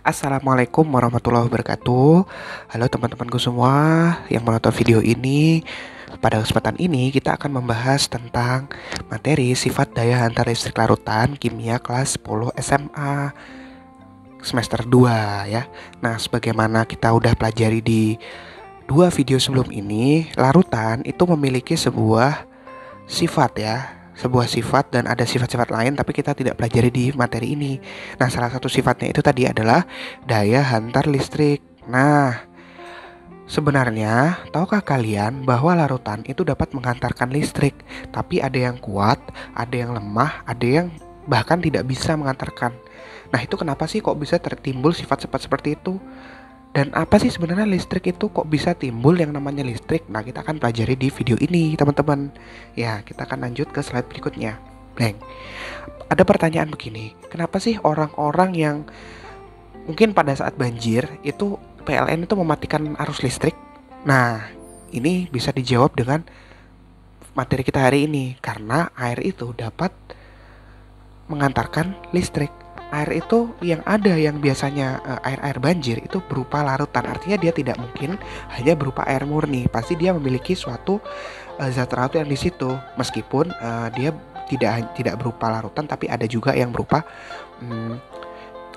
Assalamualaikum warahmatullahi wabarakatuh. Halo teman-temanku semua yang menonton video ini. Pada kesempatan ini kita akan membahas tentang materi sifat daya hantar listrik larutan kimia kelas 10 SMA semester 2 ya. Nah, sebagaimana kita udah pelajari di dua video sebelum ini, larutan itu memiliki sebuah sifat ya, sebuah sifat, dan ada sifat-sifat lain tapi kita tidak pelajari di materi ini. Nah, salah satu sifatnya itu tadi adalah daya hantar listrik. Nah, sebenarnya tahukah kalian bahwa larutan itu dapat menghantarkan listrik, tapi ada yang kuat, ada yang lemah, ada yang bahkan tidak bisa mengantarkan. Nah, itu kenapa sih kok bisa tertimbul sifat-sifat seperti itu? Dan apa sih sebenarnya listrik itu kok bisa timbul yang namanya listrik? Nah, kita akan pelajari di video ini, teman-teman. Ya, kita akan lanjut ke slide berikutnya. Blank. Ada pertanyaan begini, kenapa sih orang-orang yang mungkin pada saat banjir itu PLN itu mematikan arus listrik? Nah, ini bisa dijawab dengan materi kita hari ini, karena air itu dapat mengantarkan listrik. Air itu yang ada yang biasanya air-air banjir itu berupa larutan. Artinya dia tidak mungkin hanya berupa air murni. Pasti dia memiliki suatu zat larut yang di situ. Meskipun dia tidak berupa larutan, tapi ada juga yang berupa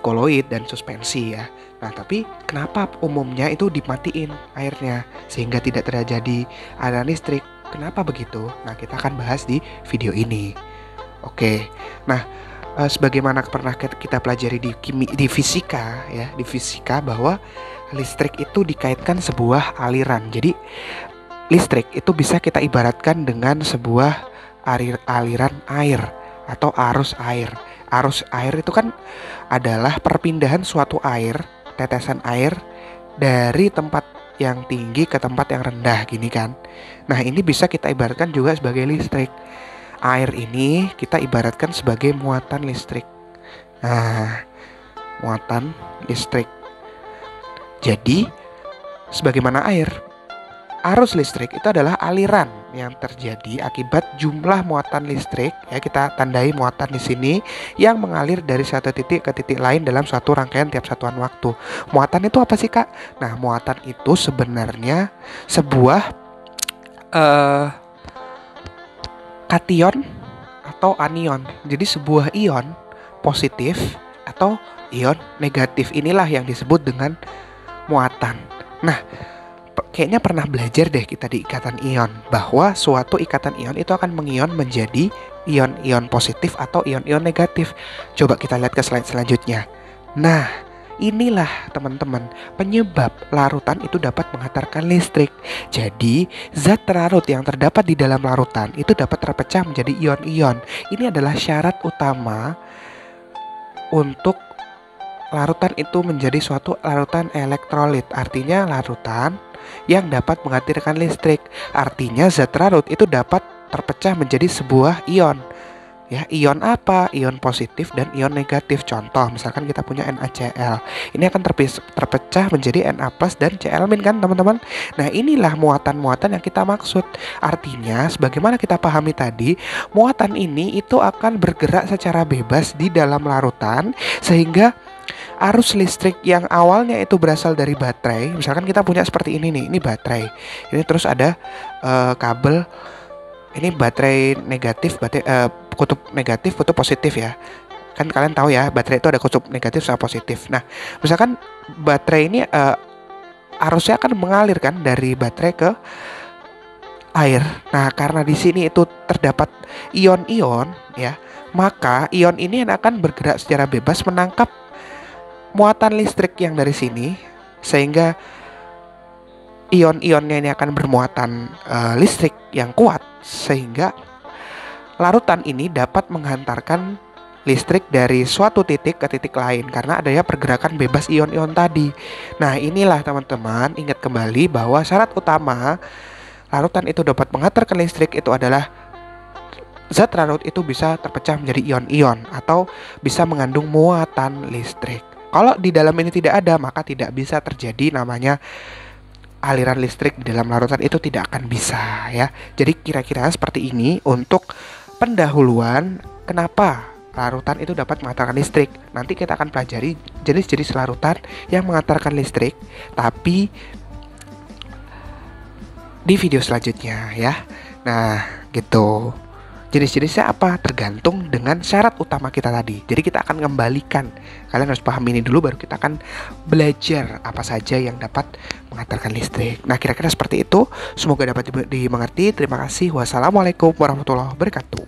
koloid dan suspensi ya. Nah, tapi kenapa umumnya itu dimatiin airnya sehingga tidak terjadi aliran listrik? Kenapa begitu? Nah, kita akan bahas di video ini. Oke. Nah, sebagaimana pernah kita pelajari di fisika ya, di fisika bahwa listrik itu dikaitkan sebuah aliran. Jadi listrik itu bisa kita ibaratkan dengan sebuah aliran air atau arus air. Arus air itu kan adalah perpindahan suatu air, tetesan air dari tempat yang tinggi ke tempat yang rendah gini kan. Nah, ini bisa kita ibaratkan juga sebagai listrik. Air ini kita ibaratkan sebagai muatan listrik. Nah, muatan listrik. Jadi, sebagaimana air, arus listrik itu adalah aliran yang terjadi akibat jumlah muatan listrik. Ya, kita tandai muatan di sini yang mengalir dari satu titik ke titik lain dalam suatu rangkaian tiap satuan waktu. Muatan itu apa sih, Kak? Nah, muatan itu sebenarnya sebuah kation atau anion. Jadi sebuah ion positif atau ion negatif, inilah yang disebut dengan muatan. Nah, kayaknya pernah belajar deh kita di ikatan ion bahwa suatu ikatan ion itu akan mengion menjadi ion-ion positif atau ion-ion negatif. Coba kita lihat ke slide selanjutnya. Nah, inilah teman-teman penyebab larutan itu dapat menghantarkan listrik. Jadi zat larut yang terdapat di dalam larutan itu dapat terpecah menjadi ion-ion. Ini adalah syarat utama untuk larutan itu menjadi suatu larutan elektrolit. Artinya larutan yang dapat menghadirkan listrik. Artinya zat larut itu dapat terpecah menjadi sebuah ion. Ya, ion apa? Ion positif dan ion negatif. Contoh, misalkan kita punya NaCl. Ini akan terpecah menjadi Na+ dan Cl- kan, teman-teman. Nah, inilah muatan-muatan yang kita maksud. Artinya, sebagaimana kita pahami tadi, muatan ini itu akan bergerak secara bebas di dalam larutan sehingga arus listrik yang awalnya itu berasal dari baterai. Misalkan kita punya seperti ini nih, ini baterai. Ini terus ada kabel. Ini baterai negatif, kutub negatif, kutub positif ya. Kan kalian tahu ya, baterai itu ada kutub negatif sama positif. Nah, misalkan baterai ini arusnya akan mengalir kan dari baterai ke air. Nah, karena di sini itu terdapat ion-ion ya, maka ion ini akan bergerak secara bebas menangkap muatan listrik yang dari sini, sehingga ion-ionnya ini akan bermuatan listrik yang kuat, sehingga larutan ini dapat menghantarkan listrik dari suatu titik ke titik lain karena adanya pergerakan bebas ion-ion tadi. Nah, inilah teman-teman, ingat kembali bahwa syarat utama larutan itu dapat menghantarkan listrik itu adalah zat larut itu bisa terpecah menjadi ion-ion atau bisa mengandung muatan listrik. Kalau di dalam ini tidak ada, maka tidak bisa terjadi namanya aliran listrik di dalam larutan, itu tidak akan bisa ya. Jadi kira-kira seperti ini untuk pendahuluan kenapa larutan itu dapat mengantarkan listrik. Nanti kita akan pelajari jenis-jenis larutan yang mengantarkan listrik, tapi di video selanjutnya ya. Nah, gitu. Jenis-jenisnya apa? Tergantung dengan syarat utama kita tadi. Jadi kita akan kembalikan. Kalian harus paham ini dulu, baru kita akan belajar apa saja yang dapat mengantarkan listrik. Nah, kira-kira seperti itu. Semoga dapat dimengerti. Terima kasih. Wassalamualaikum warahmatullahi wabarakatuh.